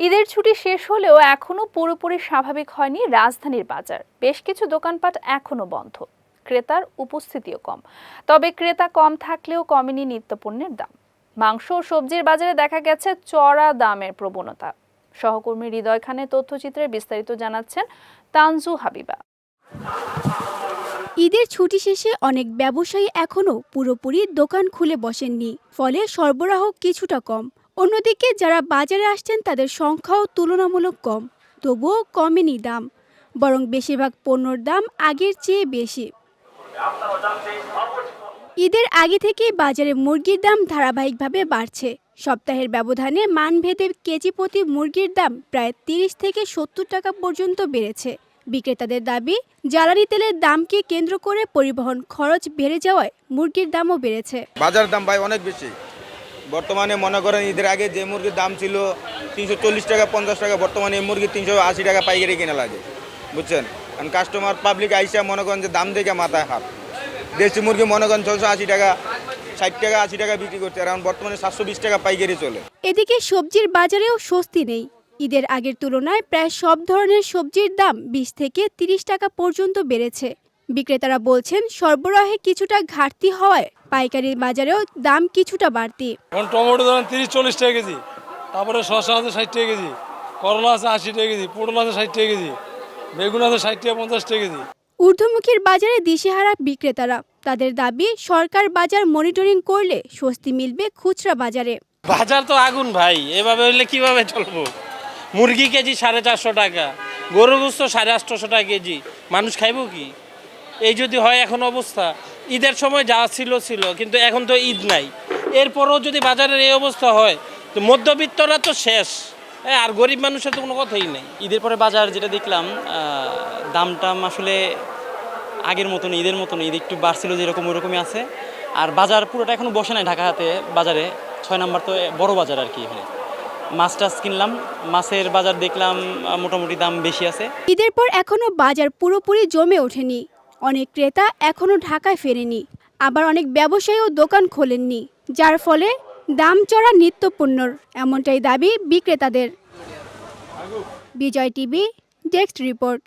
ঈদের ছুটি শেষ হলেও এখনো পুরোপুরি স্বাভাবিক হয়নি রাজধানীর বাজার। বেশ কিছু দোকানপাট এখনো বন্ধ, ক্রেতার উপস্থিতিও কম। তবে ক্রেতা কম থাকলেও কমেনি নিত্যপণ্যের দাম। মাংস ও সবজির বাজারে দেখা গেছে চড়া দামের প্রবণতা। সহকর্মী হৃদয় খানের তথ্যচিত্রে বিস্তারিত জানাচ্ছেন তানজু হাবিবা। ঈদের ছুটি শেষে অনেক ব্যবসায়ী এখনও পুরোপুরি দোকান খুলে বসেননি, ফলে সরবরাহ কিছুটা কম। অন্যদিকে যারা বাজারে আসছেন তাদের সংখ্যাও তুলনামূলক কম, তবুও কমেনি দাম, বরং বেশিরভাগ পণ্যর দাম আগের চেয়ে বেশি। ঈদের আগে থেকেই বাজারে মুরগির দাম ধারাবাহিকভাবে বাড়ছে। সপ্তাহের ব্যবধানে মানভেদে কেজি প্রতি মুরগির দাম প্রায় ৩০ থেকে ৭০ টাকা পর্যন্ত বেড়েছে। বিক্রেতাদের দাবি, জ্বালানি তেলের দামকে কেন্দ্র করে পরিবহন খরচ বেড়ে যাওয়ায় মুরগির দামও বেড়েছে। বাজার দাম ভাই অনেক বেশি। বর্তমানে মনে করেন ঈদের আগে যে মুরগির দাম ছিল ৩৪০ টাকা ৫০ টাকা, বর্তমানে এই মুরগি ৩৮০ টাকা পাইকারি কিনা লাগে, বুঝছেন। কারণ কাস্টমার পাবলিক আইসা মনে করেন যে দাম দেখে মাথায় হাত। দেশি মুরগি মনে করেন ৬৮০ টাকা ৬০ টাকা ৮০ টাকা বিক্রি করছে, এখন বর্তমানে ৭২০ টাকা পাইকারি চলে। এদিকে সবজির বাজারেও স্বস্তি নেই। ঈদের আগের তুলনায় প্রায় সব ধরনের সবজির দাম ২০ থেকে ৩০ টাকা পর্যন্ত বেড়েছে। বিক্রেতারা বলছেন সরবরাহে কিছুটা ঘাটতি হওয়ায় পাইকারি বাজারেও দাম কিছুটা বাড়তি। এখন টমেটো ধরেন ৩০-৪০ টাকা কেজি, তারপরে শসা আছে ৬০ টাকা কেজি, করলা আছে ৮০ টাকা কেজি, পটল আছে ৬০ টাকা কেজি, বেগুন আছে ৬০ টাকা ৫০ টাকা কেজি। ঊর্ধ্বমুখীর বাজারে দিশেহারা বিক্রেতারা। তাদের দাবি, সরকার বাজার মনিটরিং করলে স্বস্তি মিলবে খুচরা বাজারে। বাজার তো আগুন ভাই, এভাবে হইলে কিভাবে চলবো? মুরগি কেজি ৪৫০ টাকা, গরু গোস্ত ৮৫০ টাকা কেজি, মানুষ খাইব কি? এই যদি হয় এখন অবস্থা, ঈদের সময় যা ছিল ছিল, কিন্তু এখন তো ঈদ নাই। এরপরও যদি বাজারের এই অবস্থা হয়, তো মধ্যবিত্তরা তো শেষ, আর গরিব মানুষের তো কোনো কথাই নেই। ঈদের পরে বাজার যেটা দেখলাম, দামটাম আসলে আগের মতন, ঈদের মতন, ঈদ একটু বাড়ছিল যেরকম ওরকমই আছে। আর বাজার পুরোটা এখনো বসে নাই ঢাকাতে বাজারে, ৬ নাম্বার তো বড় বাজার আর কি। এখানে মাছ টাছ কিনলাম, মাছের বাজার দেখলাম মোটামুটি দাম বেশি আছে। ঈদের পর এখনো বাজার পুরোপুরি জমে ওঠেনি। অনেক ক্রেতা এখনো ঢাকায় ফেরেনি, আবার অনেক ব্যবসায়ীও দোকান খোলেননি, যার ফলে দাম চড়া নিত্যপণ্যর, এমনটাই দাবি বিক্রেতাদের। বিজয় টিভি, ডেস্ক রিপোর্ট।